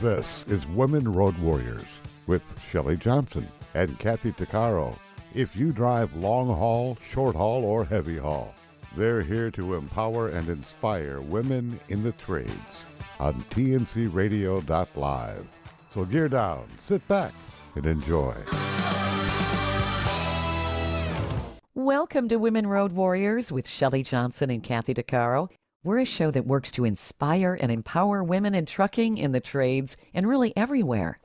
This is Women Road Warriors with Shelley Johnson and Kathy Tuccaro. If you drive long haul, short haul, or heavy haul, they're here to empower and inspire women in the trades on tncradio.live. So gear down, sit back, and enjoy. Welcome to Women Road Warriors with Shelley Johnson and Kathy Tuccaro. We're a show that works to inspire and empower women in trucking, in the trades, and really everywhere.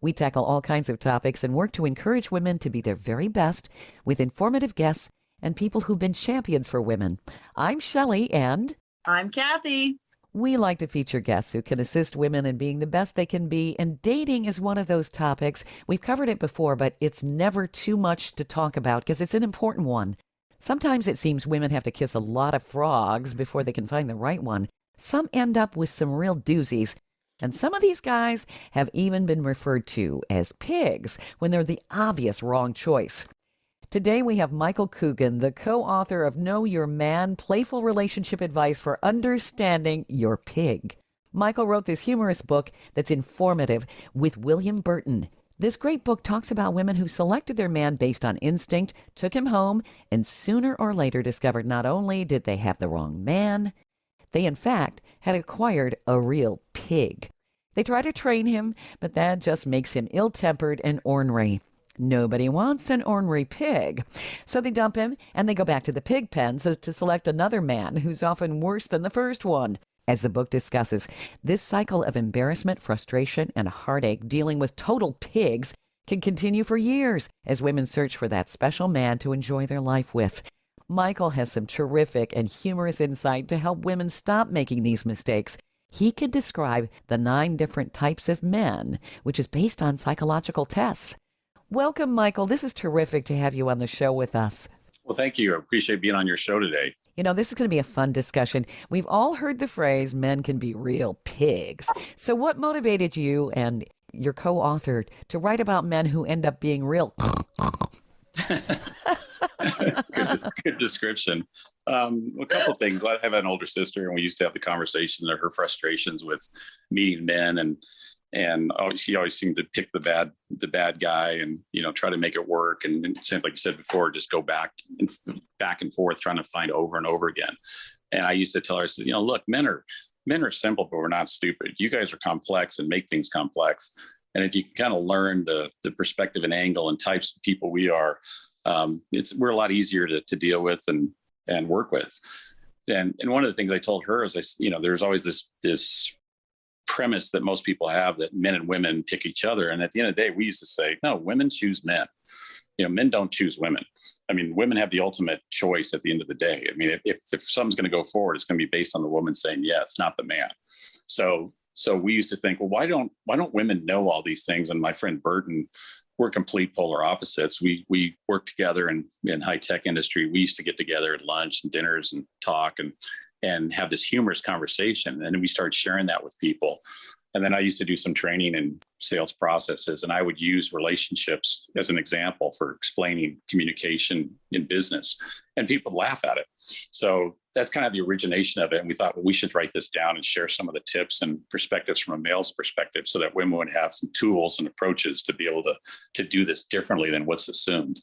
We tackle all kinds of topics and work to encourage women to be their very best with informative guests and people who've been champions for women. I'm Shelley, and I'm Kathy. We like to feature guests who can assist women in being the best they can be, and dating is one of those topics. We've covered it before, but it's never too much to talk about because it's an important one. Sometimes it seems women have to kiss a lot of frogs before they can find the right one. Some end up with some real doozies. And some of these guys have even been referred to as pigs when they're the obvious wrong choice. Today we have Michael Coogan, the co-author of Know Your Man, Playful Relationship Advice for Understanding Your Pig. Michael wrote this humorous book that's informative with William Burton. This great book talks about women who selected their man based on instinct, took him home, and sooner or later discovered not only did they have the wrong man, they in fact had acquired a real pig. They try to train him, but that just makes him ill-tempered and ornery. Nobody wants an ornery pig. So they dump him, and they go back to the pig pen to select another man who's often worse than the first one. As the book discusses, this cycle of embarrassment, frustration, and heartache dealing with total pigs can continue for years as women search for that special man to enjoy their life with. Michael has some terrific and humorous insight to help women stop making these mistakes. He could describe the 9 different types of men, which is based on psychological tests. Welcome, Michael. This is terrific to have you on the show with us. Well, thank you. I appreciate being on your show today. You know, this is going to be a fun discussion. We've all heard the phrase, men can be real pigs. So what motivated you and your co-author to write about men who end up being real? Good description. A couple of things. I have an older sister, and we used to have the conversation of her frustrations with meeting men, and she always seemed to pick the bad guy, and try to make it work. And simply, like you said before, just go back and forth, trying to find over and over again. And I used to tell her, I said, look, men are simple, but we're not stupid. You guys are complex and make things complex. And if you can kind of learn the perspective and angle and types of people we are, we're a lot easier to deal with and work with. And one of the things I told her is, there's always this premise that most people have that men and women pick each other. And at the end of the day, we used to say, no, women choose men. Men don't choose women. I mean, women have the ultimate choice at the end of the day. I mean, if something's going to go forward, it's going to be based on the woman saying yes, not the man. So we used to think, well, why don't women know all these things? And my friend Burton, we're complete polar opposites. We work together in high tech industry. We used to get together at lunch and dinners and talk and have this humorous conversation. And then we started sharing that with people. And then I used to do some training in sales processes, and I would use relationships as an example for explaining communication in business, and people would laugh at it. So that's kind of the origination of it. And we thought, well, we should write this down and share some of the tips and perspectives from a male's perspective so that women would have some tools and approaches to be able to do this differently than what's assumed.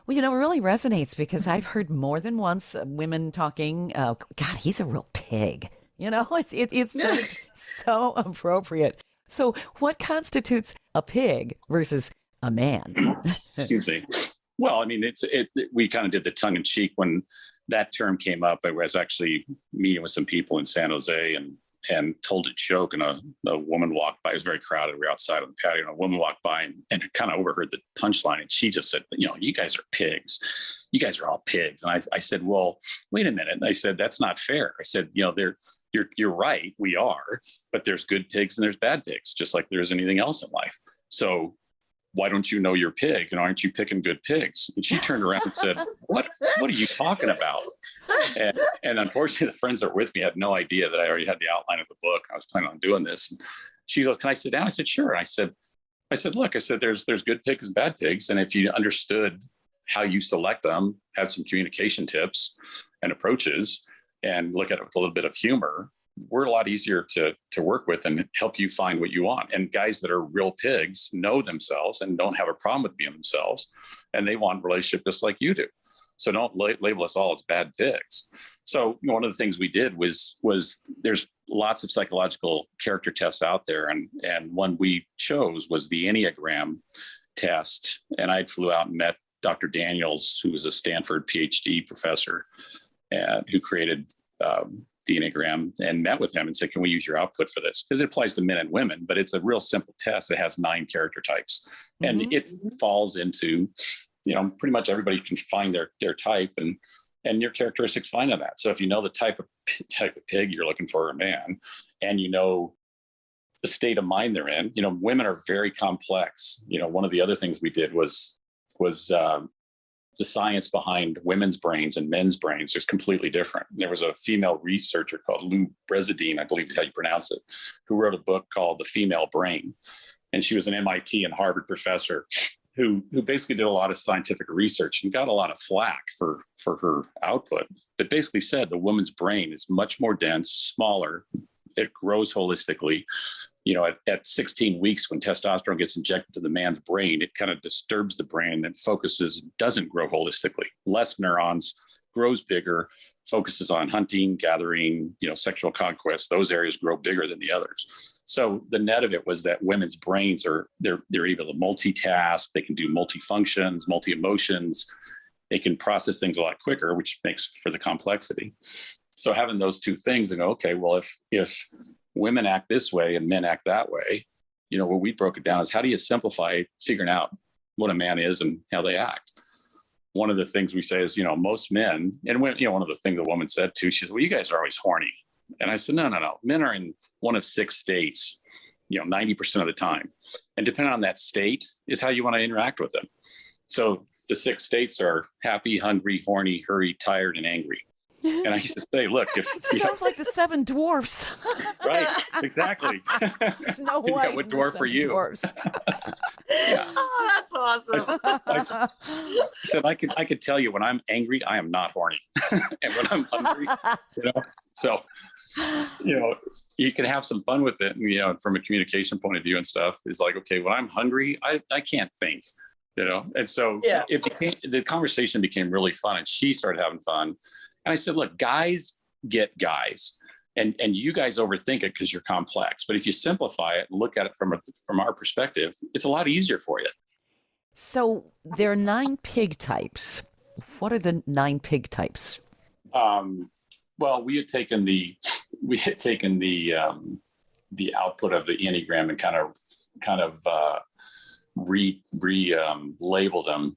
Well, it really resonates because I've heard more than once women talking, God, he's a real pig. It's just so appropriate. So what constitutes a pig versus a man? Excuse me. Well, I mean, we kind of did the tongue in cheek when that term came up. I was actually meeting with some people in San Jose and told a joke, and a woman walked by. It was very crowded. We were outside on the patio, and a woman walked by and kind of overheard the punchline, and she just said, you guys are pigs. You guys are all pigs. And I said, well, wait a minute. And I said, that's not fair. I said, you're right, we are, but there's good pigs and there's bad pigs, just like there's anything else in life. So why don't you know your pig? And aren't you picking good pigs? And she turned around and said, what are you talking about? And unfortunately, the friends that were with me had no idea that I already had the outline of the book. I was planning on doing this. And she goes, can I sit down? I said, sure. And I said, look, there's good pigs and bad pigs. And if you understood how you select them, have some communication tips and approaches, and look at it with a little bit of humor, we're a lot easier to work with and help you find what you want. And guys that are real pigs know themselves and don't have a problem with being themselves, and they want a relationship just like you do. So don't label us all as bad pigs. So one of the things we did was there's lots of psychological character tests out there, and one we chose was the Enneagram test. And I flew out and met Dr. Daniels, who was a Stanford PhD professor, and who created the Enneagram, and met with him and said, can we use your output for this? Because it applies to men and women, but it's a real simple test that has 9 character types. And it falls into, pretty much everybody can find their type, and your characteristics find on that. So if you know the type of pig you're looking for a man, and you know the state of mind they're in, women are very complex. One of the other things we did was the science behind women's brains and men's brains is completely different. There was a female researcher called Lou Brezadine, I believe is how you pronounce it, who wrote a book called The Female Brain. And she was an MIT and Harvard professor who basically did a lot of scientific research and got a lot of flack for her output, but basically said the woman's brain is much more dense, smaller. It grows holistically. At 16 weeks, when testosterone gets injected to the man's brain, it kind of disturbs the brain and focuses, doesn't grow holistically. Less neurons, grows bigger, focuses on hunting, gathering, sexual conquest. Those areas grow bigger than the others. So the net of it was that women's brains they're able to multitask. They can do multifunctions, multi-emotions. They can process things a lot quicker, which makes for the complexity. So having those two things and go, okay, well, if women act this way and men act that way, what we broke it down is how do you simplify figuring out what a man is and how they act? One of the things we say is, most men, and when, one of the things the woman said too, she said, well, you guys are always horny. And I said, no. Men are in one of 6 states, 90% of the time. And depending on that state is how you want to interact with them. So the 6 states are happy, hungry, horny, hurried, tired, and angry. And I used to say, look, if sounds like the 7 dwarfs. Right, exactly. Snow White. What dwarf are you? Yeah. Oh, that's awesome. I said I could tell you when I'm angry, I am not horny, and when I'm hungry, So, you can have some fun with it, and from a communication point of view and stuff. It's like, okay, when I'm hungry, I can't think. And so the conversation became really fun, and she started having fun. And I said, look, guys get guys, and you guys overthink it because you're complex. But if you simplify it and look at it from our perspective, it's a lot easier for you. So there are 9 pig types. What are the 9 pig types? Well, we had taken the output of the Enneagram and kind of labeled them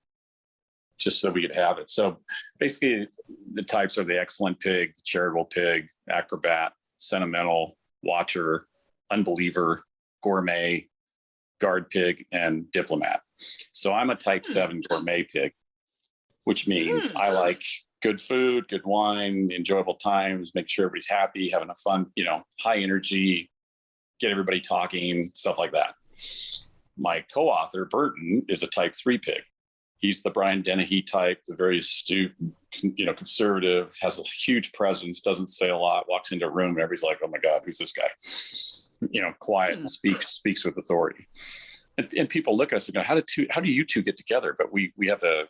just so we could have it. So basically the types are the excellent pig, the charitable pig, acrobat, sentimental, watcher, unbeliever, gourmet, guard pig, and diplomat. So I'm a type 7 gourmet pig, which means I like good food, good wine, enjoyable times, make sure everybody's happy, having a fun, high energy, get everybody talking, stuff like that. My co-author, Burton, is a type 3 pig. He's the Brian Dennehy type, the very astute, conservative, has a huge presence, doesn't say a lot, walks into a room and everybody's like, oh my God, who's this guy? Quiet and speaks with authority. And people look at us and go, how do you two get together? But we have a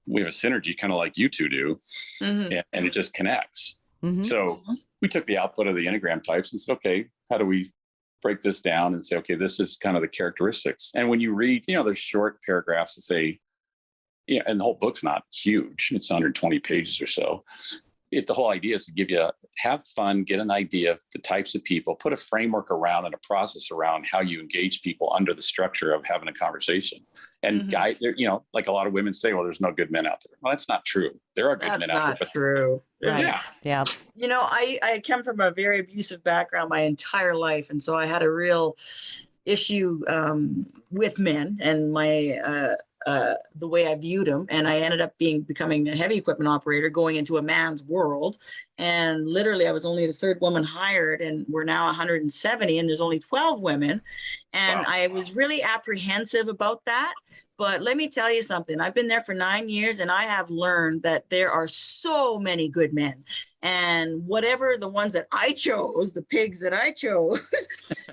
synergy kind of like you two do, and it just connects. Mm-hmm. So we took the output of the Enneagram types and said, okay, how do we break this down and say, okay, this is kind of the characteristics. And when you read, there's short paragraphs that say, and the whole book's not huge. It's 120 pages or so. The whole idea is to have fun, get an idea of the types of people, put a framework around and a process around how you engage people under the structure of having a conversation. And guys, like a lot of women say, well, there's no good men out there. Well, that's not true. There are good men out there. That's not true. Right. Yeah. I come from a very abusive background my entire life. And so I had a real issue with men, and my the way I viewed them. And I ended up becoming a heavy equipment operator, going into a man's world. And literally, I was only the third woman hired, and we're now 170, and there's only 12 women. And Wow. I was really apprehensive about that. But let me tell you something. I've been there for 9 years, and I have learned that there are so many good men. And whatever the ones that I chose, the pigs that I chose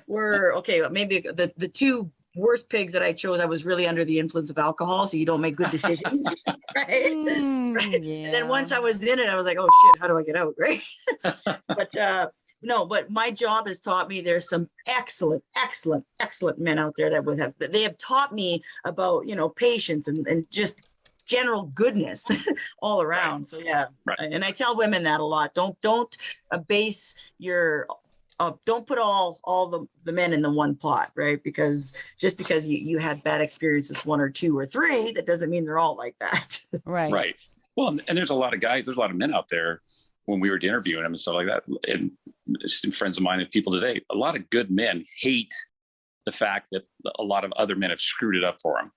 were, okay, maybe the two worst pigs that I chose, I was really under the influence of alcohol, so you don't make good decisions, right? Right? Yeah. And then once I was in it, I was like, oh shit, how do I get out, right? But no, but my job has taught me there's some excellent men out there they have taught me about, patience and just general goodness all around. Right. So yeah, Right. And I tell women that a lot. Don't base your don't put all the men in the one pot, right? Because just because you had bad experiences, one or two or three, that doesn't mean they're all like that. Right. Right. Well, and there's a lot of guys, there's a lot of men out there when we were interviewing them and stuff like that. And friends of mine and people today, a lot of good men hate the fact that a lot of other men have screwed it up for them.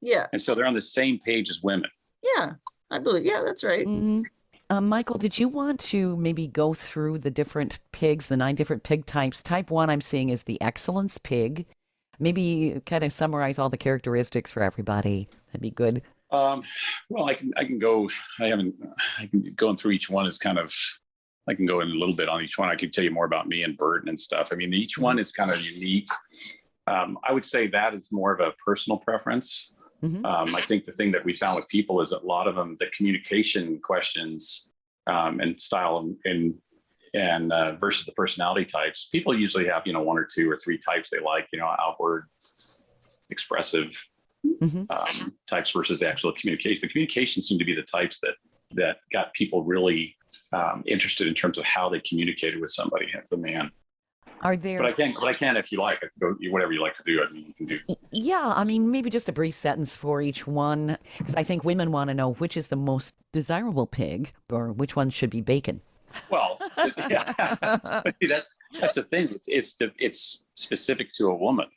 Yeah. And so they're on the same page as women. Yeah. I believe. Yeah, that's right. Mhm. Michael, did you want to maybe go through the different pigs, the 9 different pig types? Type 1 I'm seeing is the excellence pig. Maybe kind of summarize all the characteristics for everybody. That'd be good. Well, I can go. I can going through each one is kind of. I can go in a little bit on each one. I can tell you more about me and Burton and stuff. I mean, each one is kind of unique. I would say that is more of a personal preference. Mm-hmm. I think the thing that we found with people is a lot of them, the communication questions and style and versus the personality types. People usually have 1 or 2 or 3 types they like. Outward, expressive. Mm-hmm. Types versus the actual communication. The communication seemed to be the types that got people really interested in terms of how they communicated with somebody, the man. Are there? But I can if you like. I can go whatever you like to do. I mean, you can do. Yeah, I mean, maybe just a brief sentence for each one, because I think women want to know which is the most desirable pig, or which one should be bacon. Well, yeah, that's the thing. It's specific to a woman.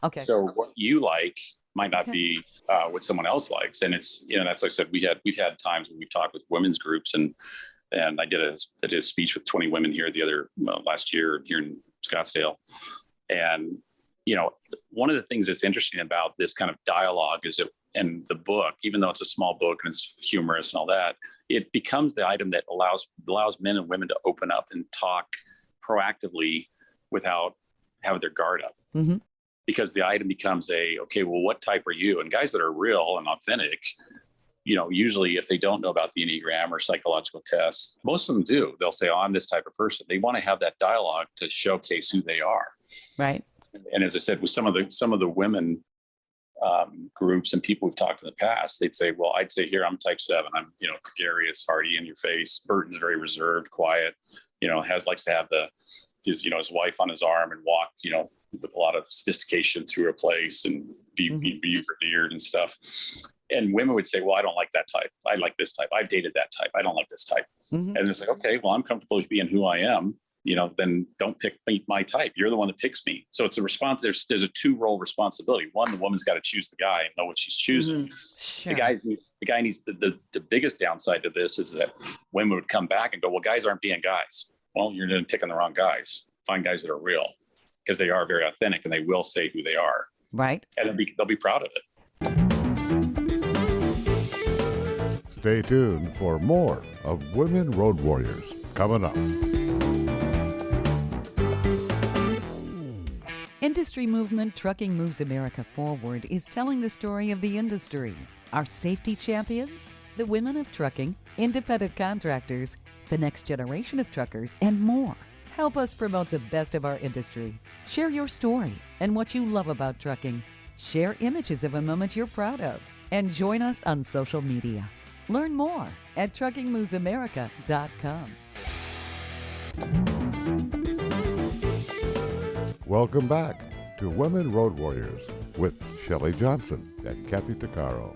Okay. So what you like might not be what someone else likes, and it's that's like I said. We've had times when we've talked with women's groups, and I did a speech with 20 women here last year here in Scottsdale, and one of the things that's interesting about this kind of dialogue is that in the book, even though it's a small book and it's humorous and all that, it becomes the item that allows men and women to open up and talk proactively without having their guard up. Mm-hmm. Because the item becomes okay, well, what type are you? And guys that are real and authentic, usually if they don't know about the Enneagram or psychological tests, most of them do. They'll say, oh, I'm this type of person. They want to have that dialogue to showcase who they are. Right. And as I said, with some of the women groups and people we've talked in the past, they'd say, well, I'd say here, I'm type 7. I'm, gregarious, hearty, in your face. Burton's very reserved, quiet, likes to have his wife on his arm and walk, with a lot of sophistication through a place and be revered and stuff. And women would say, well, I don't like that type. I like this type. I've dated that type. I don't like this type. Mm-hmm. And it's like, okay, well, I'm comfortable with being who I am. Then don't pick my type. You're the one that picks me. So it's a response. There's a 2-role responsibility. One, the woman's got to choose the guy and know what she's choosing. Mm-hmm. Sure. The guy needs the biggest downside to this is that women would come back and go, well, guys aren't being guys. Well, you're then picking the wrong guys. Find guys that are real, because they are very authentic and they will say who they are. Right. And they'll be proud of it. Stay tuned for more of Women Road Warriors coming up. Industry movement Trucking Moves America Forward is telling the story of the industry. Our safety champions, the women of trucking, independent contractors, the next generation of truckers, and more. Help us promote the best of our industry. Share your story and what you love about trucking. Share images of a moment you're proud of. And join us on social media. Learn more at truckingmovesamerica.com. Welcome back to Women Road Warriors with Shelley Johnson and Kathy Tuccaro.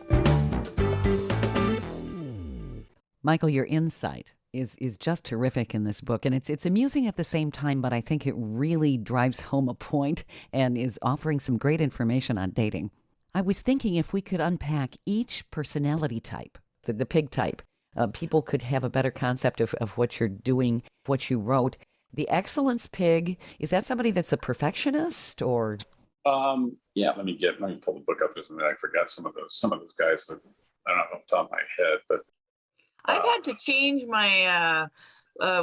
Michael, your insight is just terrific in this book, and it's amusing at the same time, but I think it really drives home a point and is offering some great information on dating. I was thinking if we could unpack each personality type, the pig type, people could have a better concept of what you're doing, what you wrote. The excellence pig, is that somebody that's a perfectionist or? Yeah, let me pull the book up. I forgot some of those guys that I don't know off the top of my head, but I've had to change my,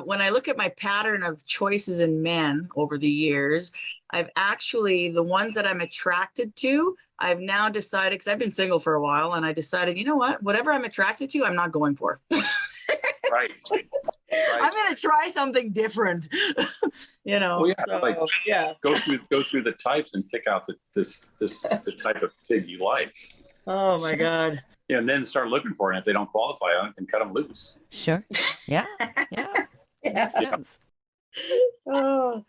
when I look at my pattern of choices in men over the years, I've actually, the ones that I'm attracted to, I've now decided, because I've been single for a while, and I decided, you know what, whatever I'm attracted to, I'm not going for. right. I'm going to try something different, you know. Well, yeah, so, yeah. Go through the types and pick out the type of pig you like. Oh my God. Yeah, and then start looking for it. And if they don't qualify on it, then cut them loose. Sure. Yeah. Makes sense. Oh.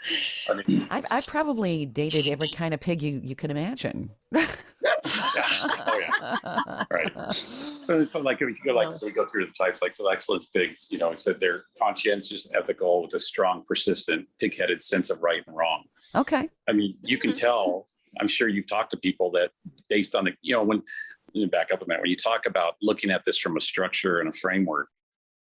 I mean, I probably dated every kind of pig you can imagine. Oh yeah, right. So like if you go so we go through the types like so excellence pigs. You know, it said they're conscientious, ethical, with a strong, persistent, pig-headed sense of right and wrong. Okay. I mean, you can tell. I'm sure you've talked to people that based on when you back up a minute when you talk about looking at this from a structure and a framework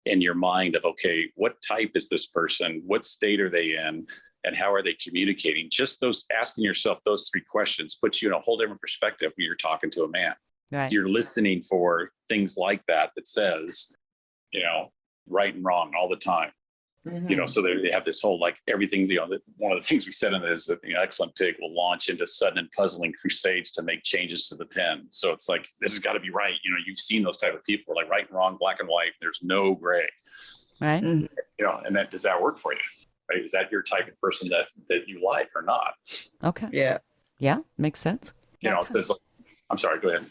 in your mind of, okay, what type is this person? What state are they in? And how are they communicating? Just those asking yourself those three questions puts you in a whole different perspective when you're talking to a man. Right. You're listening for things like that says, right and wrong all the time. Mm-hmm. So they have this whole like everything, one of the things we said in it is that excellent pig will launch into sudden and puzzling crusades to make changes to the pen. So it's like, this has got to be right. You've seen those type of people like right and wrong, black and white. There's no gray. Right. Mm-hmm. And does that work for you? Right? Is that your type of person that you like or not? Okay. Yeah. Yeah. Makes sense. It says, I'm sorry, go ahead.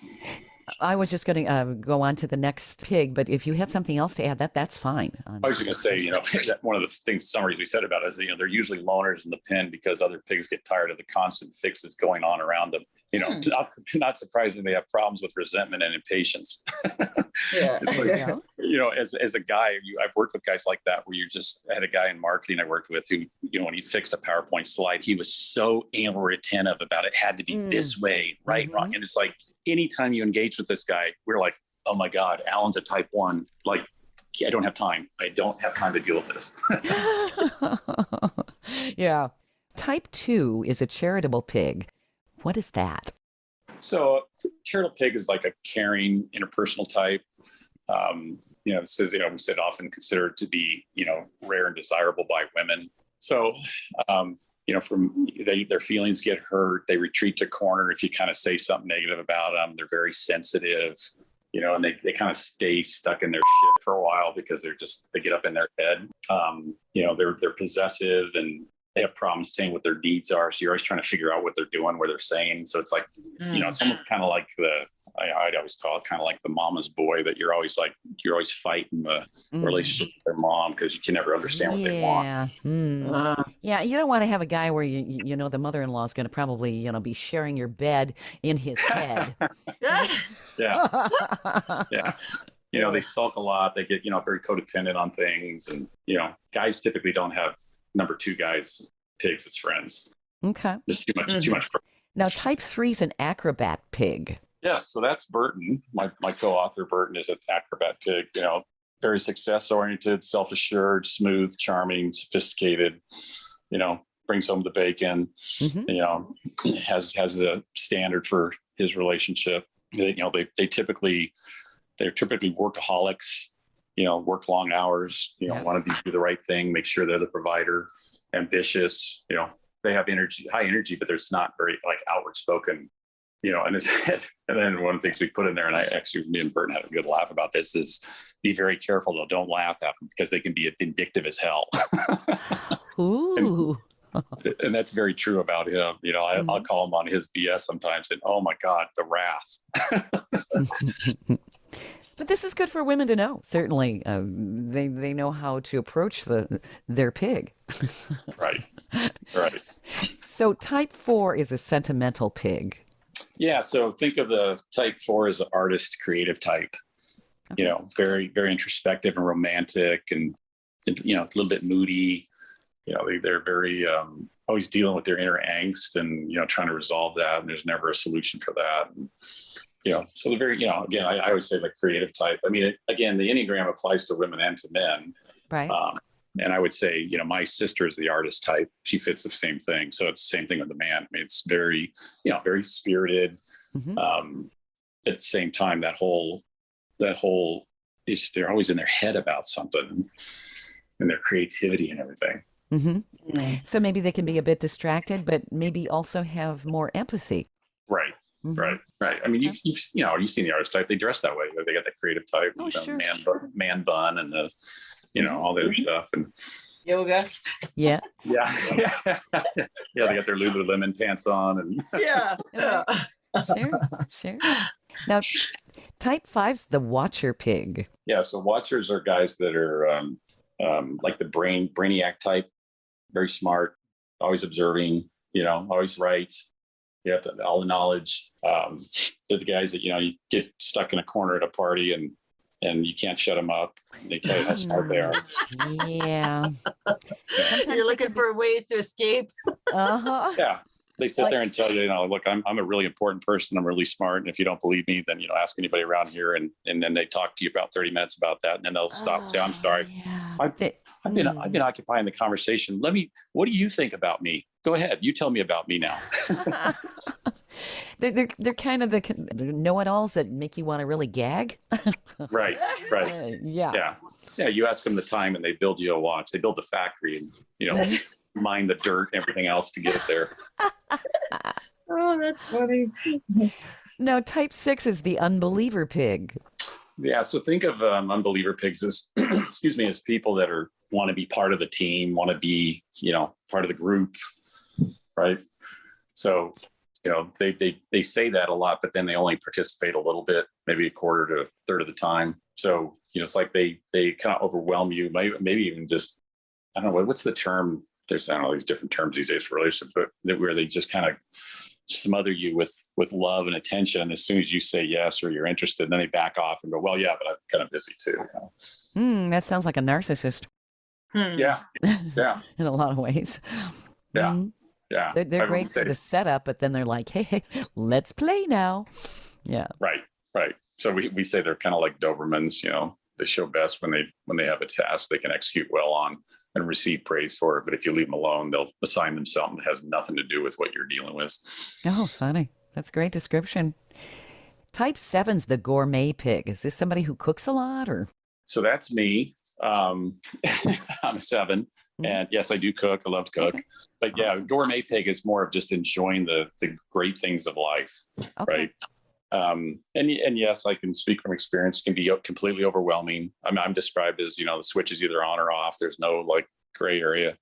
I was just going to go on to the next pig, but if you had something else to add, that's fine. I was going to say, that one of the summaries we said about it is, they're usually loners in the pen because other pigs get tired of the constant fixes going on around them. Not surprising they have problems with resentment and impatience. Yeah. As a guy, I've worked with guys like that where I had a guy in marketing I worked with who, when he fixed a PowerPoint slide, he was so anal retentive about it had to be this way, right, Mm-hmm. wrong. And it's like, anytime you engage with this guy, we're like, oh my God, Alan's a type 1. Like, I don't have time. I don't have time to deal with this. Yeah. Type 2 is a charitable pig. What is that? So charitable pig is like a caring interpersonal type. This is, we said often considered to be, rare and desirable by women. So, their feelings get hurt. They retreat to corner if you kind of say something negative about them. They're very sensitive, and they kind of stay stuck in their shit for a while because they get up in their head. They're possessive and they have problems saying what their needs are. So you're always trying to figure out what they're doing, where they're saying. So it's like, it's almost kind of like I'd always call it kind of like the mama's boy that you're always fighting the relationship with their mom because you can never understand what they want. Yeah, you don't want to have a guy where the mother-in-law is going to probably be sharing your bed in his head. Yeah. They sulk a lot. They get very codependent on things, and guys typically don't have number 2 guys pigs as friends. Okay, just too much. Now, type 3 is an acrobat pig. Yes, so that's Burton. My co-author Burton is an acrobat pig. Very success-oriented, self-assured, smooth, charming, sophisticated. Brings home the bacon. Mm-hmm. Has a standard for his relationship. They're typically workaholics. Work long hours. Want to do the right thing. Make sure they're the provider. Ambitious. They have high energy, but there's not very outward spoken. And then one of the things we put in there, and me and Burton had a good laugh about this, is be very careful though. Don't laugh at them because they can be vindictive as hell. Ooh. And that's very true about him. I'll call him on his BS sometimes, and oh my God, the wrath. But this is good for women to know. Certainly, they know how to approach their pig. Right. So type 4 is a sentimental pig. Yeah. So think of the type 4 as an artist, creative type. Okay. Very, very introspective and romantic, and a little bit moody. They're very always dealing with their inner angst and, trying to resolve that. And there's never a solution for that. And, so the very, again, I always say like creative type. I mean, again, the Enneagram applies to women and to men. Right. And I would say, my sister is the artist type. She fits the same thing. So it's the same thing with the man. I mean, it's very, very spirited. Mm-hmm. At the same time, that whole is they're always in their head about something and their creativity and everything. Mm-hmm. So maybe they can be a bit distracted, but maybe also have more empathy. Right. Mm-hmm. Right. I mean, you've seen the artist type. They dress that way. They got the creative type, sure. man bun and the, all the other stuff and yoga. Yeah. Yeah. Yeah. They got their Lululemon pants on and yeah. Sure. Now, type 5's the watcher pig. Yeah. So watchers are guys that are like the brainiac type, very smart, always observing, always right. You have all the knowledge. They're the guys that, you get stuck in a corner at a party and you can't shut them up. They tell you how smart they are. Yeah. You're looking for ways to escape. Uh-huh. Yeah. They sit there and tell you, look, I'm a really important person. I'm really smart. And if you don't believe me, then, ask anybody around here. And then they talk to you about 30 minutes about that. And then they'll stop and say, I'm sorry. Yeah. I've been occupying the conversation. What do you think about me? Go ahead. You tell me about me now. They're kind of the know-it-alls that make you want to really gag. Right. Yeah. You ask them the time and they build you a watch. They build the factory and, mine the dirt and everything else to get it there. Oh, that's funny. Now, type 6 is the unbeliever pig. Yeah. So think of unbeliever pigs as, as people that want to be part of the team, want to be, part of the group. Right. So, they say that a lot, but then they only participate a little bit, maybe a quarter to a third of the time. So, it's like they kind of overwhelm you, maybe even just, I don't know, what's the term? There's, I don't know, these different terms these days for relationships, but where they just kind of smother you with love and attention. As soon as you say yes or you're interested, then they back off and go, well, yeah, but I'm kind of busy too. That sounds like a narcissist. Yeah. In a lot of ways. Yeah. Mm-hmm. Yeah. They're great for the setup, but then they're like, hey, let's play now. Yeah. Right. So we say they're kind of like Dobermans, they show best when they have a task they can execute well on and receive praise for it. But if you leave them alone, they'll assign them something that has nothing to do with what you're dealing with. Oh, funny. That's a great description. Type 7's the gourmet pig. Is this somebody who cooks a lot or? So that's me. I'm a 7. And yes, I do cook. I love to cook. Okay. But yeah, awesome. Gourmet pig is more of just enjoying the great things of life. Okay. Right. And yes, I can speak from experience. It can be completely overwhelming. I'm described as, the switch is either on or off. There's no like gray area.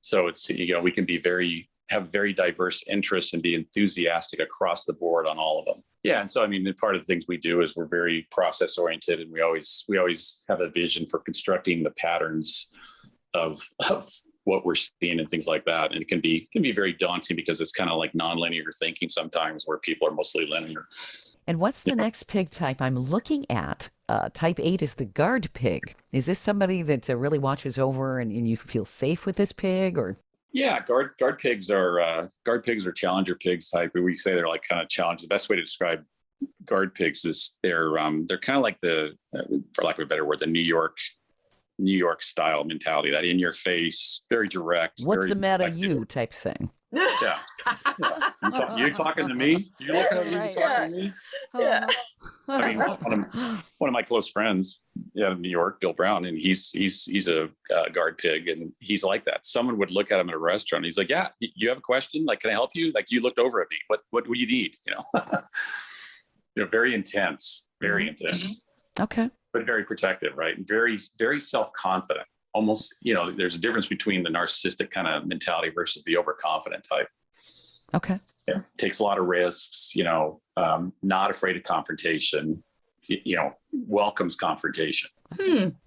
So it's, we can be have very diverse interests and be enthusiastic across the board on all of them. Yeah. And so, part of the things we do is we're very process oriented, and we always have a vision for constructing the patterns of what we're seeing and things like that. And it can be very daunting because it's kind of like nonlinear thinking sometimes, where people are mostly linear. And what's the next pig type I'm looking at? Type 8 is the guard pig. Is this somebody that really watches over and you feel safe with this pig, or? Yeah, guard pigs are challenger pigs type. We say they're like kind of challenge. The best way to describe guard pigs is they're kind of like the, for lack of a better word, the New York style mentality, that in your face, very direct. What's the matter, you type thing. Yeah. You talking to me? You looking at me? Right. You talking to me? Yeah. One of my close friends out of New York, Bill Brown, and he's a guard pig, and he's like that. Someone would look at him at a restaurant. He's like, "Yeah, you have a question? Like, can I help you? Like, you looked over at me. What do you need? Very intense, very intense. Okay. But very protective, right? And very, very self-confident. Almost, there's a difference between the narcissistic kind of mentality versus the overconfident type. Okay. Yeah. Takes a lot of risks, not afraid of confrontation, welcomes confrontation.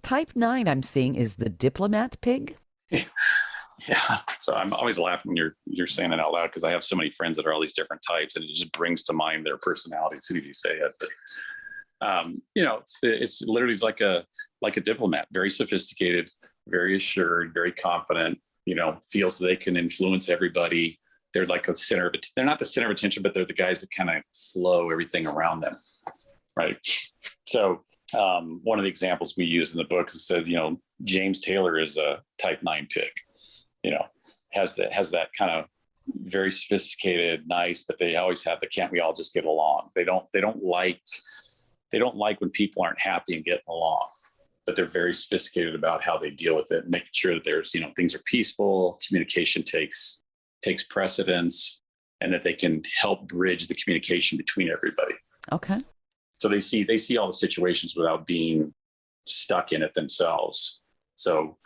Type 9 I'm seeing is the diplomat pig. Yeah. So I'm always laughing when you're saying it out loud, because I have so many friends that are all these different types, and it just brings to mind their personality as soon as you say it. But, it's literally like a diplomat, very sophisticated, very assured, very confident, feels they can influence everybody. They're like the center of it. They're not the center of attention, but they're the guys that kind of flow everything around them. Right. So one of the examples we use in the book is said, James Taylor is a type 9 pig, has that kind of very sophisticated, nice, but they always have the can't we all just get along? They don't like when people aren't happy and getting along, but they're very sophisticated about how they deal with it and making sure that there's, things are peaceful, communication takes precedence, and that they can help bridge the communication between everybody. Okay. So they see all the situations without being stuck in it themselves. So,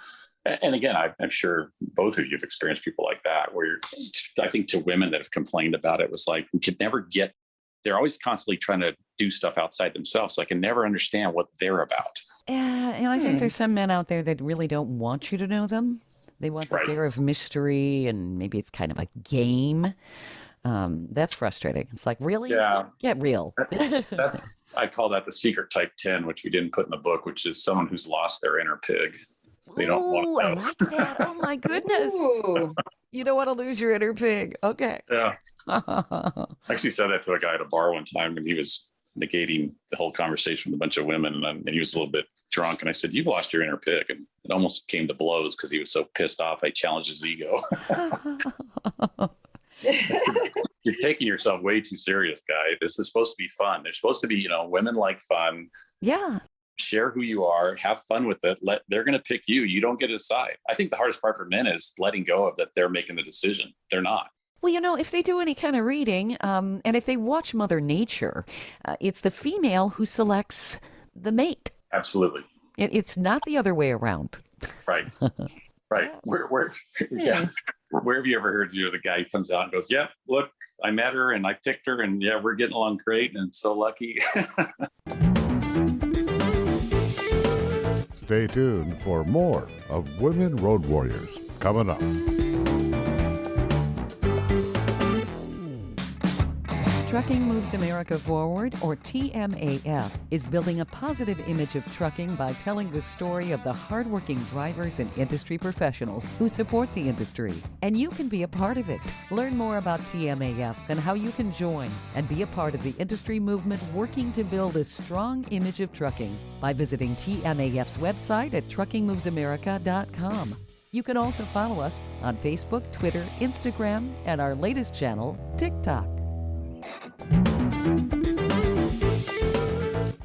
and again, I'm sure both of you have experienced people like that, where I think to women that have complained about it was like, we could never they're always constantly trying to do stuff outside themselves. So I can never understand what they're about. Yeah. And I think there's some men out there that really don't want you to know them. They want this air of mystery, and maybe it's kind of a game. That's frustrating. It's like, really? Yeah. Get real. I call that the secret type 10, which we didn't put in the book, which is someone who's lost their inner pig. They don't want to know. I like that. Oh my goodness. You don't want to lose your inner pig. Okay. Yeah. I actually said that to a guy at a bar one time, and he was negating the whole conversation with a bunch of women, and he was a little bit drunk, and I said, "You've lost your inner pig." And it almost came to blows because he was so pissed off I challenged his ego. You're taking yourself way too serious, guy. This is supposed to be fun. There's supposed to be, women like fun. Yeah. Share who you are, have fun with it. They're going to pick you. You don't get to decide. I think the hardest part for men is letting go of that. They're making the decision. They're not. Well, if they do any kind of reading, and if they watch Mother Nature, it's the female who selects the mate. Absolutely. It's not the other way around. Right. Right. Where have you ever heard the guy comes out and goes, "Yeah, look, I met her and I picked her, and yeah, we're getting along great and so lucky." Stay tuned for more of Women Road Warriors coming up. Trucking Moves America Forward, or TMAF, is building a positive image of trucking by telling the story of the hardworking drivers and industry professionals who support the industry. And you can be a part of it. Learn more about TMAF and how you can join and be a part of the industry movement working to build a strong image of trucking by visiting TMAF's website at truckingmovesamerica.com. You can also follow us on Facebook, Twitter, Instagram, and our latest channel, TikTok.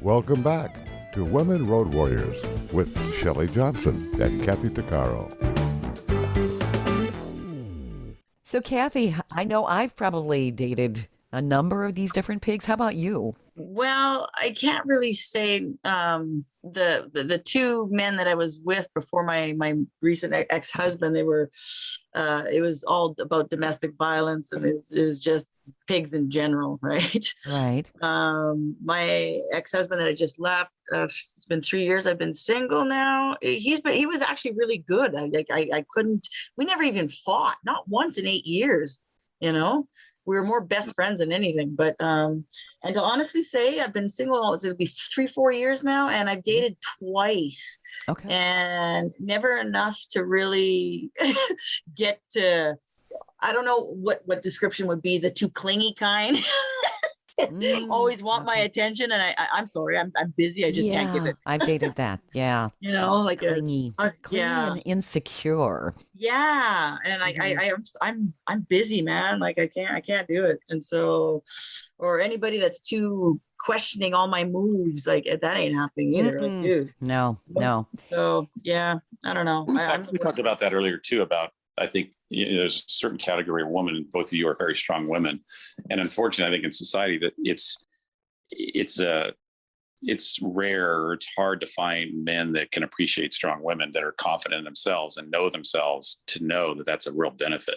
Welcome back to Women Road Warriors with Shelley Johnson and Kathy Tuccaro. So, Kathy, I know I've probably dated a number of these different pigs. How about you? Well, I can't really say the two men that I was with before my recent ex-husband, they were it was all about domestic violence, and it was just pigs in general, right? Right. My ex-husband that I just left, it's been 3 years. I've been single now. He was actually really good. I couldn't. We never even fought, not once in 8 years. We were more best friends than anything. But and to honestly say, I've been single, it'll be 3-4 years now, and I've dated twice. Okay. And never enough to really get to, I don't know what description would be, the too clingy kind. Always want my attention, and I'm sorry, I'm busy. I just can't give it. I've dated that. Yeah. Like clingy, clingy and insecure. Yeah, and I'm busy, man. Like I can't do it. And so, or anybody that's too questioning all my moves, like that ain't happening either. Like, dude. No. So yeah, I don't know. We talked about that earlier too, about I think there's a certain category of women, and both of you are very strong women. And unfortunately, I think in society that it's rare, it's hard to find men that can appreciate strong women that are confident in themselves and know themselves, to know that that's a real benefit.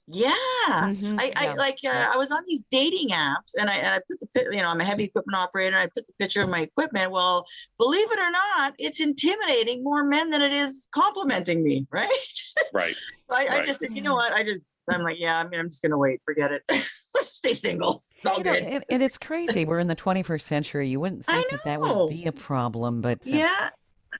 Yeah. I was on these dating apps, and I put I'm a heavy equipment operator. I put the picture of my equipment. Well, believe it or not, it's intimidating more men than it is complimenting me. Right. Right. I just said, you know what? I'm like, I'm just going to wait. Forget it. Stay single. And it's crazy. We're in the 21st century. You wouldn't think that would be a problem, but yeah.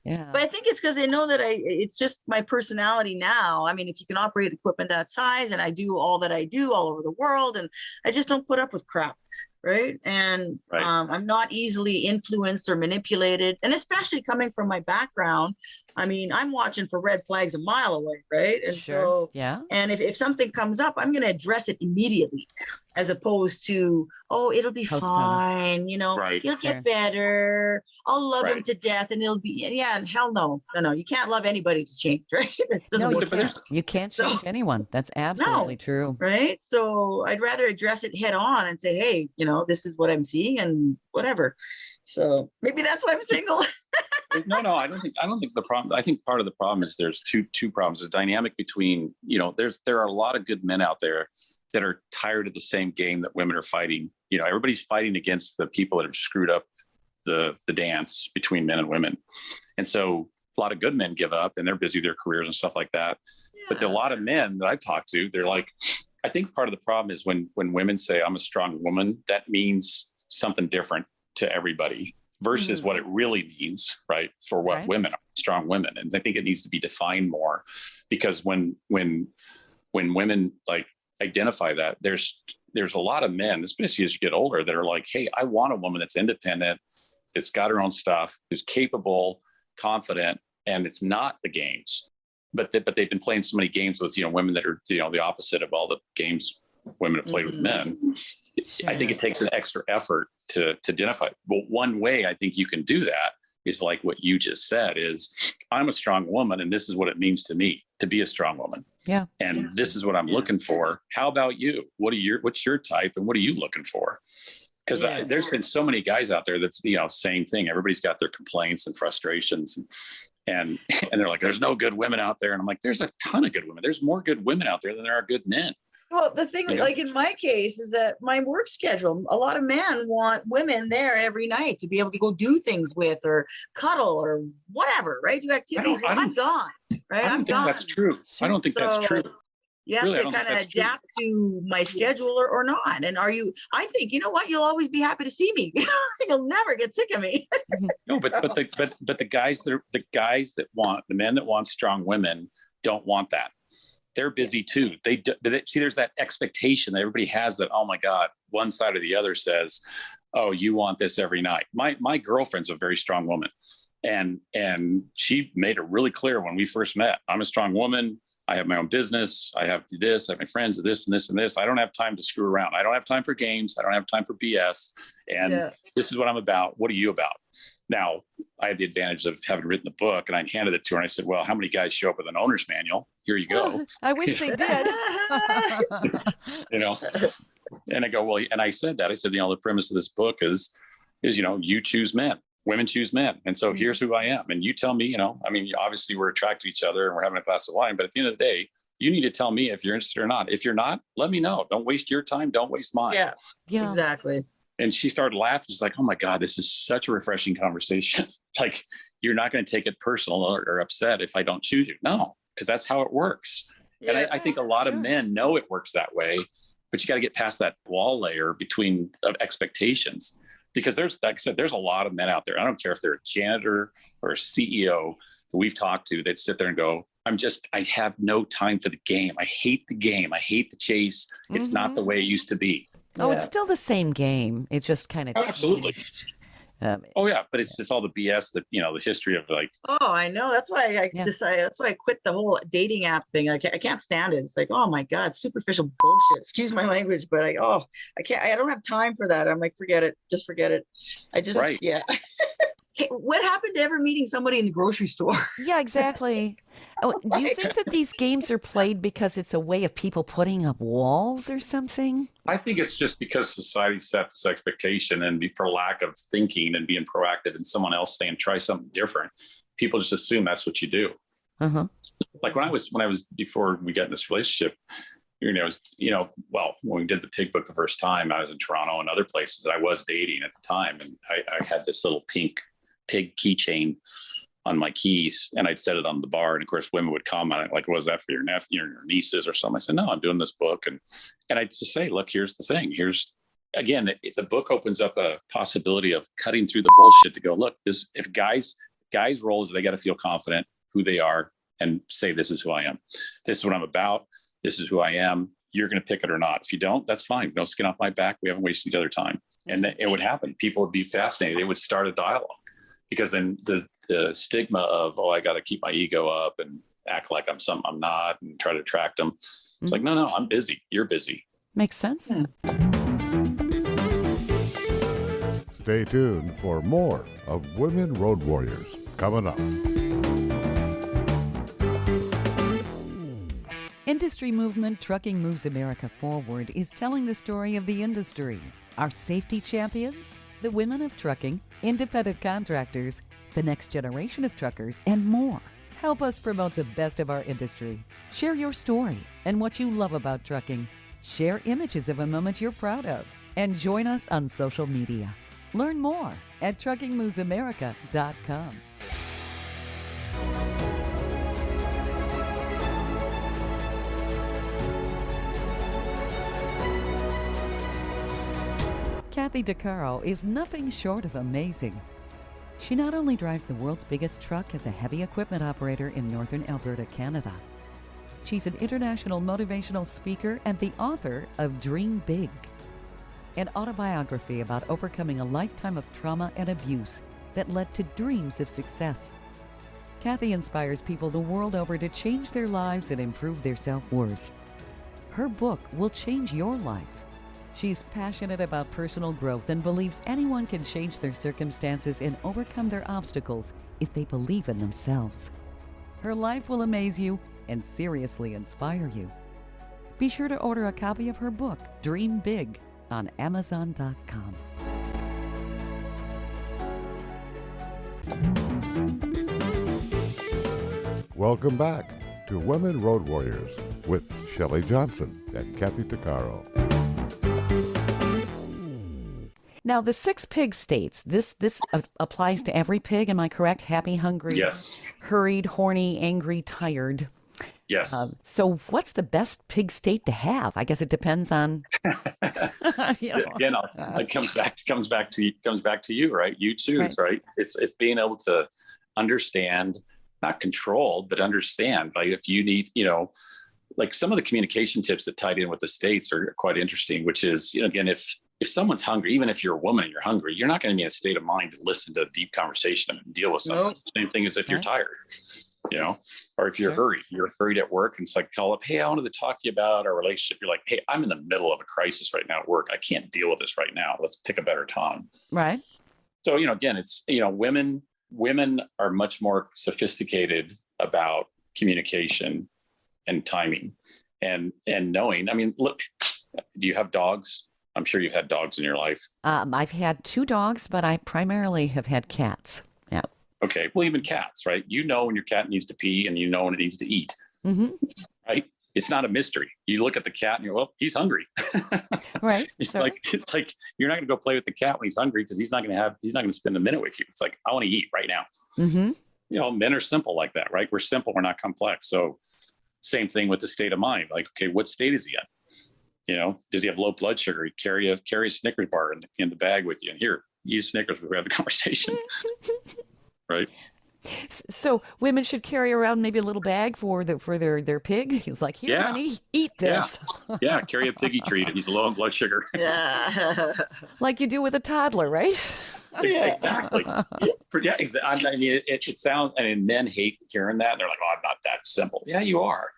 Yeah. But I think it's because they know that it's just my personality now. I mean, if you can operate equipment that size and I do all that I do all over the world, and I just don't put up with crap. Right. And I'm not easily influenced or manipulated. And especially coming from my background, I mean, I'm watching for red flags a mile away. Right. And Sure. Yeah. And if something comes up, I'm going to address it immediately, as opposed to, oh, it'll be fine. You know, he'll get better. I'll love him to death and it'll be, and hell no. No, you can't love anybody to change. Right. No, you can't. You can't change anyone. That's absolutely true. Right. So I'd rather address it head on and say, hey, you know, this is what I'm seeing and whatever. So maybe that's why I'm single. No, I don't think the problem. I think part of the problem is there's two problems. The dynamic between, you know, there are a lot of good men out there that are tired of the same game that women are fighting. You know, everybody's fighting against the people that have screwed up the dance between men and women. And so a lot of good men give up and they're busy with their careers and stuff like that. Yeah. But there are a lot of men that I've talked to, they're like, I think part of the problem is when women say I'm a strong woman, that means something different to everybody versus what it really means, right? For what women are, strong women. And I think it needs to be defined more, because when women like identify that, there's a lot of men, especially as you get older, that are like, hey, I want a woman that's independent, that's got her own stuff, who's capable, confident, and it's not the games. But they've been playing so many games with, you know, women that are, you know, the opposite of all the games women have played with men. Sure. I think it takes an extra effort to identify. But one way I think you can do that is like what you just said is, I'm a strong woman and this is what it means to me to be a strong woman. Yeah. And this is what I'm looking for. How about you? What's your type and what are you looking for? Because there's been so many guys out there that's, you know, same thing. Everybody's got their complaints and frustrations and they're like, there's no good women out there. And I'm like, there's a ton of good women. There's more good women out there than there are good men. Well, the thing, like in my case, is that my work schedule, a lot of men want women there every night to be able to go do things with or cuddle or whatever, right? Do activities. I'm gone, right? I don't think that's true. I don't think that's true. You have to kind of adapt to my schedule or not. And I think, you know what, you'll always be happy to see me. You'll never get sick of me. No, but the men that want strong women don't want that. They're busy too. They see, there's that expectation that everybody has that, oh my God, one side or the other says, oh, you want this every night. My girlfriend's a very strong woman. And she made it really clear when we first met, I'm a strong woman. I have my own business. I have this, I have my friends, this and this and this. I don't have time to screw around. I don't have time for games. I don't have time for BS. And this is what I'm about. What are you about? Now, I had the advantage of having written the book and I handed it to her and I said, well, how many guys show up with an owner's manual? Here you go. I wish they did. You know, and I go, well, and I said, you know, the premise of this book is, you know, you choose men. Women choose men. And so here's who I am. And you tell me, you know, I mean, obviously we're attracted to each other and we're having a glass of wine, but at the end of the day, you need to tell me if you're interested or not. If you're not, let me know. Don't waste your time. Don't waste mine. Yeah, exactly. And she started laughing. She's like, oh my God, this is such a refreshing conversation. Like, you're not going to take it personal or upset if I don't choose you. No, because that's how it works. Yeah. And I think a lot of men know it works that way, but you got to get past that wall layer between expectations. Because there's, like I said, there's a lot of men out there. I don't care if they're a janitor or a CEO that we've talked to that sit there and go, I have no time for the game. I hate the game. I hate the chase. It's not the way it used to be. Oh, it's still the same game. It just kind of absolutely. But it's all the BS that, you know, the history of like. Oh, I know. That's why I decided. That's why I quit the whole dating app thing. I can't stand it. It's like, oh my God, superficial bullshit. Excuse my language, but I can't. I don't have time for that. I'm like, forget it. Just forget it. What happened to ever meeting somebody in the grocery store? Yeah, exactly. Oh, do you think that these games are played because it's a way of people putting up walls or something? I think it's just because society set this expectation, and for lack of thinking and being proactive and someone else saying, try something different, people just assume that's what you do. Like when I was before we got in this relationship, when we did the pig book the first time, I was in Toronto and other places that I was dating at the time. And I had this little pink pig keychain on my keys, and I'd set it on the bar. And of course, women would comment like, "Was that for your nephew or your nieces or something?" I said, "No, I'm doing this book." And I'd just say, "Look, here's the thing. Here's again, the book opens up a possibility of cutting through the bullshit to go, look, if guys Guys' role is they got to feel confident who they are and say, this is who I am. This is what I'm about. This is who I am. You're going to pick it or not. If you don't, that's fine. No skin off my back. We haven't wasted each other time. And then it would happen. People would be fascinated. It would start a dialogue, because then the stigma of, I got to keep my ego up and act like I'm something I'm not and try to attract them. It's like, no, I'm busy. You're busy. Makes sense. Yeah. Stay tuned for more of Women Road Warriors coming up. Industry movement Trucking Moves America Forward is telling the story of the industry. Our safety champions, the women of trucking, independent contractors, the next generation of truckers, and more. Help us promote the best of our industry. Share your story and what you love about trucking. Share images of a moment you're proud of. And join us on social media. Learn more at truckingmovesamerica.com. Kathy Tuccaro is nothing short of amazing. She not only drives the world's biggest truck as a heavy equipment operator in northern Alberta, Canada. She's an international motivational speaker and the author of Dream Big, an autobiography about overcoming a lifetime of trauma and abuse that led to dreams of success. Kathy inspires people the world over to change their lives and improve their self-worth. Her book will change your life. She's passionate about personal growth and believes anyone can change their circumstances and overcome their obstacles if they believe in themselves. Her life will amaze you and seriously inspire you. Be sure to order a copy of her book, Dream Big, on Amazon.com. Welcome back to Women Road Warriors with Shelley Johnson and Kathy Tuccaro. Now, the 6 pig states, this applies to every pig, am I correct? Happy, hungry, Yes. hurried, horny, angry, tired. Yes. So what's the best pig state to have? I guess it depends on. Again, it comes back to you, right? You choose, right? It's being able to understand, not control, but understand. Like if you need, like some of the communication tips that tied in with the states are quite interesting, which is, again, if someone's hungry, even if you're a woman and you're hungry, you're not going to be in a state of mind to listen to a deep conversation and deal with someone. Nope. Same thing as if you're tired, or if you're hurried at work, and it's like, call up, hey, I wanted to talk to you about our relationship. You're like, hey, I'm in the middle of a crisis right now at work. I can't deal with this right now. Let's pick a better time. Right. So, again, it's, women are much more sophisticated about communication and timing and knowing. I mean, look, do you have dogs? I'm sure you've had dogs in your life. I've had 2 dogs, but I primarily have had cats. Yeah. Okay. Well, even cats, right? You know when your cat needs to pee and you know when it needs to eat. Mm-hmm. Right? It's not a mystery. You look at the cat and you're, well, he's hungry. Right. It's like you're not going to go play with the cat when he's hungry because he's not going to spend a minute with you. It's like, I want to eat right now. Mm-hmm. Men are simple like that, right? We're simple. We're not complex. So same thing with the state of mind. Like, okay, what state is he in? Does he have low blood sugar? He carry a Snickers bar in the bag with you, and here, use Snickers. We have the conversation, right? So women should carry around maybe a little bag for their pig. He's like, here, honey, eat this. Yeah, carry a piggy treat if he's low on blood sugar. Yeah. Like you do with a toddler, right? Yeah, exactly. Yeah, exactly. I mean, it sounds. I mean, men hate hearing that. They're like, "Oh, I'm not that simple." Yeah, you are.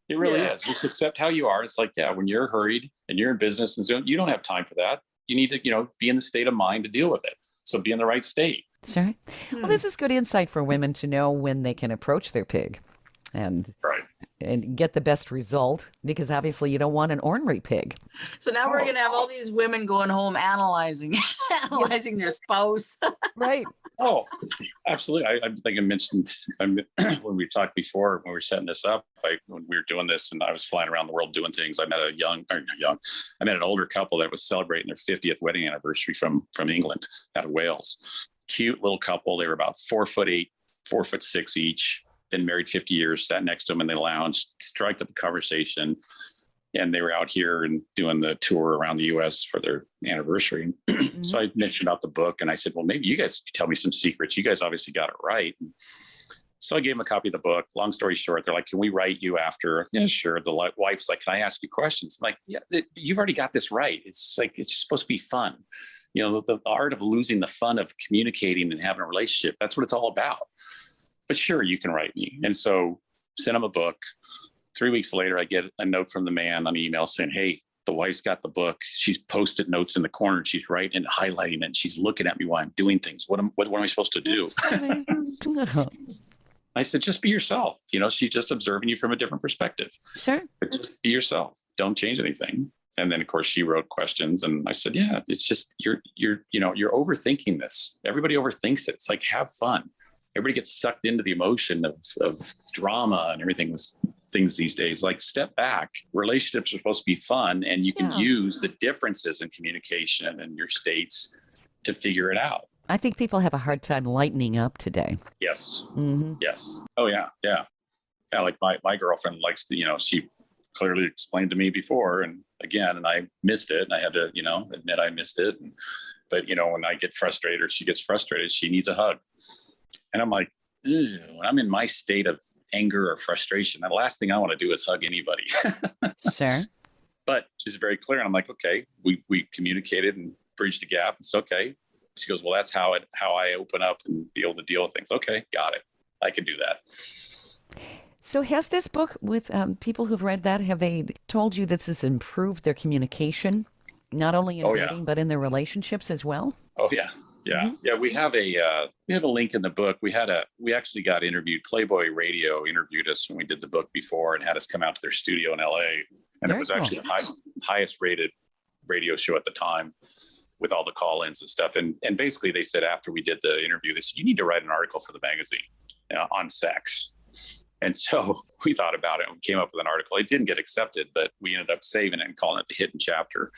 It really is. Just accept how you are. It's like, when you're hurried and you're in business and so you don't have time for that. You need to, be in the state of mind to deal with it. So be in the right state. Sure. Well, this is good insight for women to know when they can approach their pig and get the best result, because obviously you don't want an ornery pig. So now we're going to have all these women going home analyzing their spouse. Right. Oh, absolutely. I think I mentioned when we talked before, when we were setting this up, when we were doing this and I was flying around the world doing things, I met I met an older couple that was celebrating their 50th wedding anniversary from England, out of Wales. Cute little couple. They were about 4'8", 4'6" each, been married 50 years, sat next to them in the lounge, striked up a conversation. and they were out here and doing the tour around the US for their anniversary. Mm-hmm. So I mentioned about the book, and I said, well, maybe you guys could tell me some secrets. You guys obviously got it right. So I gave them a copy of the book. Long story short, they're like, can we write you after? Yeah, sure. The wife's like, can I ask you questions? I'm like, yeah, you've already got this right. It's like, it's supposed to be fun. You know, the art of losing the fun of communicating and having a relationship. That's what it's all about. But sure, you can write me. And so sent him a book. 3 weeks later, I get a note from the man on email saying, hey, the wife's got the book. She's posted notes in the corner and she's writing and highlighting it. And she's looking at me while I'm doing things. What am I supposed to do? I said, just be yourself. You know, she's just observing you from a different perspective. Sure. But just be yourself. Don't change anything. And then, of course, she wrote questions. And I said, yeah, it's just, you're overthinking this. Everybody overthinks it. It's like, have fun. Everybody gets sucked into the emotion of drama and everything with things these days. Like, step back. Relationships are supposed to be fun. And you can use the differences in communication and your states to figure it out. I think people have a hard time lightening up today. Yes. Mm-hmm. Yes. Oh, yeah. Yeah. Yeah. Like my girlfriend likes to, she clearly explained to me before and I missed it. And I had to, admit I missed it. But, when I get frustrated or she gets frustrated, she needs a hug. And I'm like, when I'm in my state of anger or frustration, the last thing I want to do is hug anybody. Sure. But she's very clear. And I'm like, okay, we communicated and bridged a gap. It's okay. She goes, well, that's how I open up and be able to deal with things. Okay, got it. I can do that. So has this book with people who've read that, have they told you this has improved their communication, not only in dating, but in their relationships as well? Oh, yeah. Yeah. Mm-hmm. Yeah. We have a link in the book. We actually got interviewed. Playboy Radio interviewed us when we did the book before and had us come out to their studio in LA. And Very it was cool. Actually the highest rated radio show at the time, with all the call-ins and stuff. And basically they said after we did the interview, they said, you need to write an article for the magazine on sex. And so we thought about it and we came up with an article. It didn't get accepted, but we ended up saving it and calling it the hidden chapter.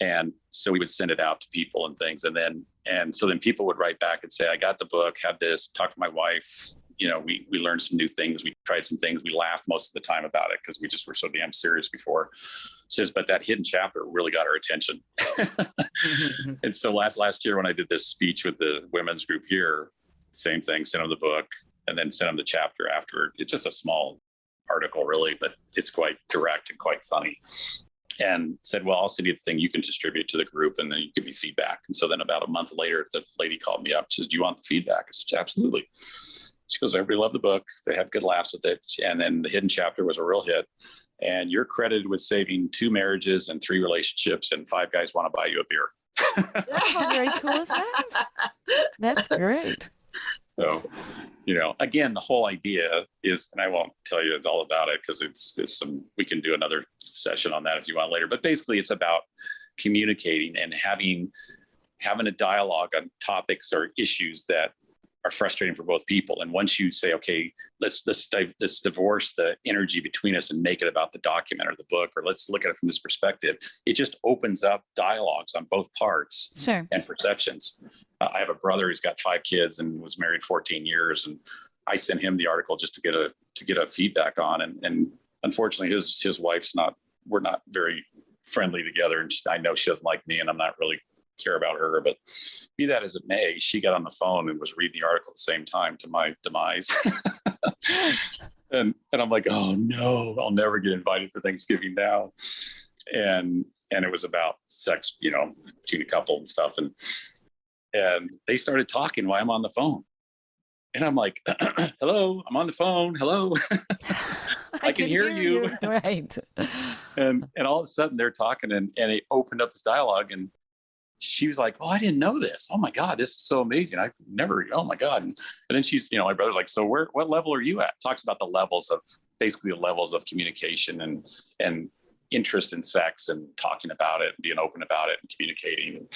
And so we would send it out to people and things. And so then people would write back and say, I got the book, had this, talked to my wife. We learned some new things. We tried some things. We laughed most of the time about it because we just were so damn serious before. Says, but that hidden chapter really got our attention. And so last year when I did this speech with the women's group here, same thing, sent them the book and then sent them the chapter after. It's just a small article really, but it's quite direct and quite funny. And said, well, I'll send you the thing you can distribute to the group and then you give me feedback. And so then about a month later, the lady called me up. She says, do you want the feedback? I said, absolutely. She goes, everybody loved the book. They had good laughs with it. And then the hidden chapter was a real hit. And you're credited with saving 2 marriages and 3 relationships and 5 guys want to buy you a beer. How very cool is that? That's great. So, again, the whole idea is, and I won't tell you all about it because we can do another session on that if you want later. But basically it's about communicating and having a dialogue on topics or issues that are frustrating for both people. And once you say, okay, let's divorce the energy between us and make it about the document or the book, or let's look at it from this perspective, it just opens up dialogues on both parts. Sure. And perceptions. I have a brother who's got 5 kids and was married 14 years. And I sent him the article just to get a feedback on. And unfortunately his wife's we're not very friendly together. And I know she doesn't like me and I'm not really care about her, but be that as it may, she got on the phone and was reading the article at the same time to my demise. and I'm like, oh no, I'll never get invited for Thanksgiving now. And it was about sex, between a couple and stuff. And they started talking while I'm on the phone. And I'm like, hello, I'm on the phone. Hello. I can hear you. Right. And all of a sudden they're talking and it opened up this dialogue and she was like, oh, I didn't know this. Oh my God, this is so amazing. I've never, oh my God. And then she's, my brother's like, so what level are you at? Talks about the levels of communication and interest in sex and talking about it and being open about it and communicating.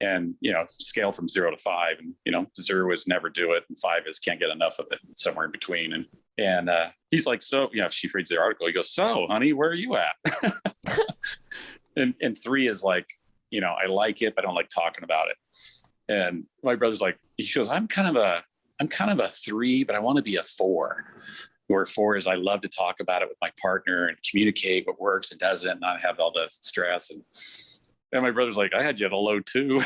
And, scale from 0 to 5 and, 0 is never do it. And 5 is can't get enough of it, somewhere in between. And he's like, so, if she reads the article, he goes, so honey, where are you at? and 3 is like, I like it, but I don't like talking about it. And my brother's like, he goes, I'm kind of a 3, but I want to be a 4. Where 4 is I love to talk about it with my partner and communicate what works and doesn't, not have all the stress. And my brother's like, I had you at a low too.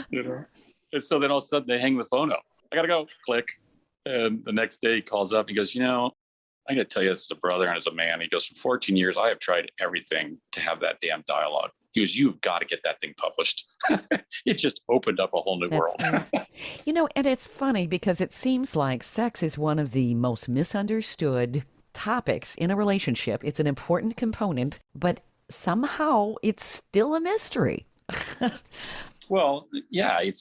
You know? And so then all of a sudden they hang the phone up. I got to go, click. And the next day he calls up and he goes, you know, I got to tell you this as a brother and as a man. He goes, for 14 years, I have tried everything to have that damn dialogue. He goes, you've got to get that thing published. It just opened up a whole new world. Right. You know, and it's funny because it seems like sex is one of the most misunderstood topics in a relationship. It's an important component, but somehow it's still a mystery. Well, yeah, I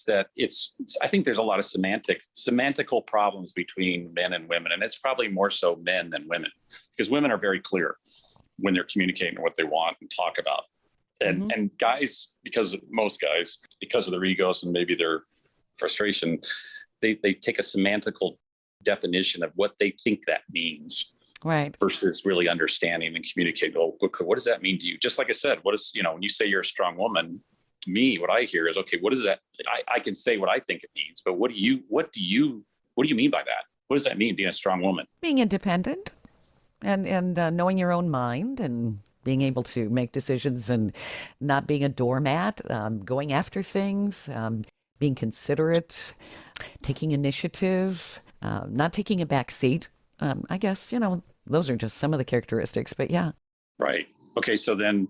think there's a lot of semantical problems between men and women, and it's probably more so men than women, because women are very clear when they're communicating what they want and talk about. And guys, most guys, because of their egos and maybe their frustration, they take a semantical definition of what they think that means. Right. Versus really understanding and communicating. Oh, what does that mean to you? Just like I said, when you say you're a strong woman, to me, what I hear is, okay, what is that? I can say what I think it means, but what do you mean by that? What does that mean, being a strong woman? Being independent and knowing your own mind and being able to make decisions and not being a doormat, going after things, being considerate, taking initiative, not taking a back seat. I guess, those are just some of the characteristics, but yeah. Right. Okay. So then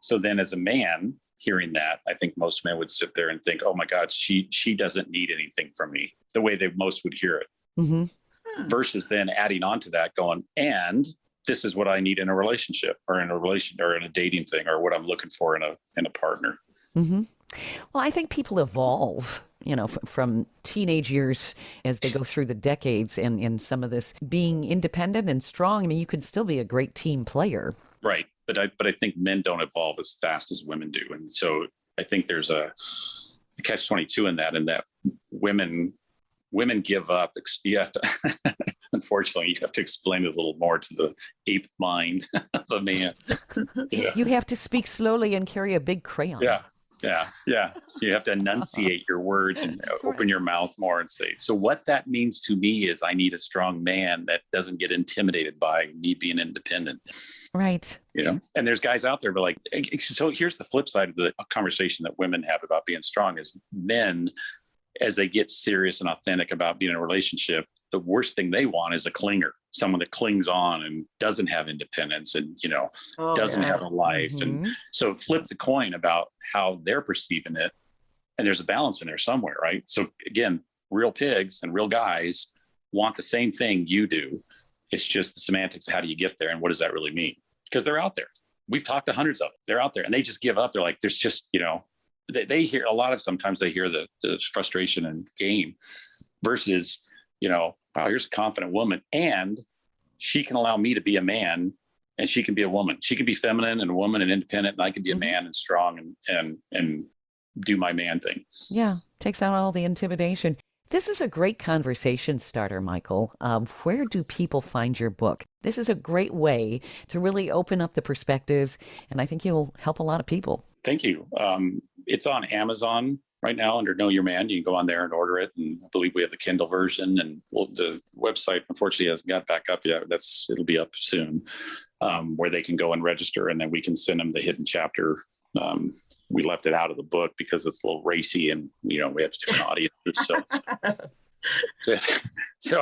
as a man hearing that, I think most men would sit there and think, oh my God, she doesn't need anything from me, the way they most would hear it. Mm-hmm. Versus then adding on to that going, and this is what I need in a relationship or in a dating thing, or what I'm looking for in a partner. Mm-hmm. Well, I think people evolve, from teenage years as they go through the decades and some of this being independent and strong. I mean, you can still be a great team player. Right. But I think men don't evolve as fast as women do. And so I think there's a catch-22 in that women give up. You have to, unfortunately, you have to explain it a little more to the ape mind of a man. Yeah. You have to speak slowly and carry a big crayon. Yeah. So you have to enunciate your words and open your mouth more and say. So what that means to me is I need a strong man that doesn't get intimidated by me being independent. Right. And there's guys out there, but so here's the flip side of the conversation that women have about being strong is men, as they get serious and authentic about being in a relationship, the worst thing they want is a clinger, someone that clings on and doesn't have independence and, doesn't have a life. Mm-hmm. And so flip the coin about how they're perceiving it. And there's a balance in there somewhere, right? So again, real pigs and real guys want the same thing you do. It's just the semantics of how do you get there and what does that really mean? Because they're out there. We've talked to hundreds of them. They're out there and they just give up. They're like, there's just, they hear sometimes they hear the frustration and game versus, wow, here's a confident woman and she can allow me to be a man and she can be a woman. She can be feminine and a woman and independent and I can be a man and strong and do my man thing. Yeah. Takes out all the intimidation. This is a great conversation starter, Michael. Where do people find your book? This is a great way to really open up the perspectives, and I think you'll help a lot of people. Thank you. It's on Amazon right now under Know Your Man. You can go on there and order it. And I believe we have the Kindle version, and the website, unfortunately, hasn't got back up yet. It'll be up soon, where they can go and register, and then we can send them the hidden chapter. We left it out of the book because it's a little racy and, we have different audiences. So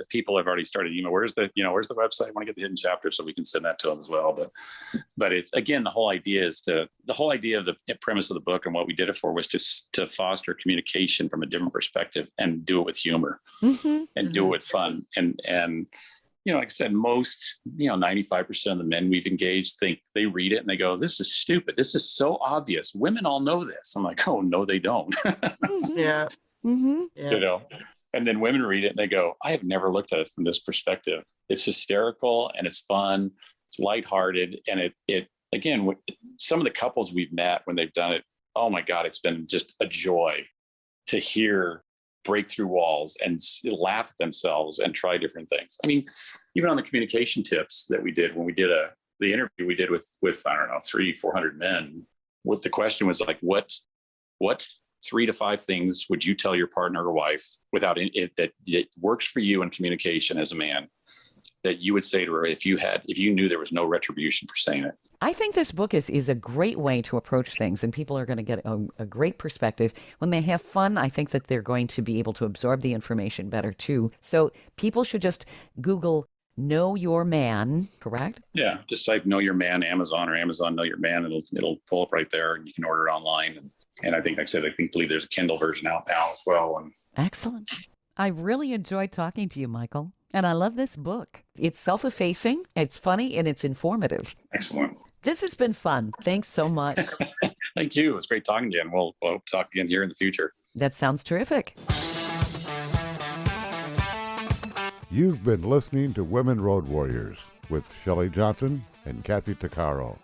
people have already started, where's the website? I want to get the hidden chapter so we can send that to them as well. But it's, again, the whole idea of the premise of the book and what we did it for was just to foster communication from a different perspective and do it with humor and do it with fun. And, like I said, most, 95% of the men we've engaged think they read it and they go, this is stupid. This is so obvious. Women all know this. I'm like, oh, no, they don't. Yeah. Mm-hmm. Yeah. And then women read it and they go, I have never looked at it from this perspective. It's hysterical and it's fun. It's lighthearted. And it again, some of the couples we've met when they've done it, oh my God, it's been just a joy to hear break through walls and laugh at themselves and try different things. I mean, even on the communication tips that we did when we did the interview we did with I don't know, 300-400 men, what the question was like, what 3 to 5 things would you tell your partner or wife without it that works for you in communication as a man that you would say to her if you knew there was no retribution for saying it? I think this book is a great way to approach things, and people are going to get a great perspective. When they have fun, I think that they're going to be able to absorb the information better too. So people should just Google Know Your Man, correct? Yeah, just type Know Your Man, Amazon, or Amazon Know Your Man. It'll pull up right there, and you can order it online. And I think, like I said, believe there's a Kindle version out now as well. And excellent. I really enjoyed talking to you, Michael. And I love this book. It's self-effacing, it's funny, and it's informative. Excellent. This has been fun. Thanks so much. Thank you. It was great talking to you, and we'll talk again here in the future. That sounds terrific. You've been listening to Women Road Warriors with Shelley Johnson and Kathy Tuccaro.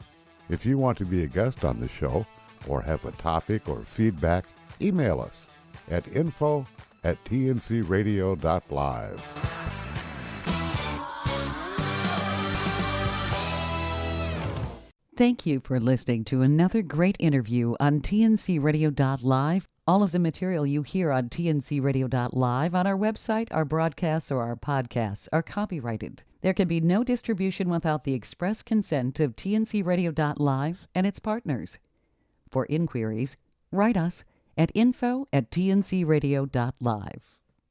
If you want to be a guest on the show or have a topic or feedback, email us at info@tncradio.live. Thank you for listening to another great interview on tncradio.live. All of the material you hear on tncradio.live on our website, our broadcasts, or our podcasts are copyrighted. There can be no distribution without the express consent of tncradio.live and its partners. For inquiries, write us at info@tncradio.live.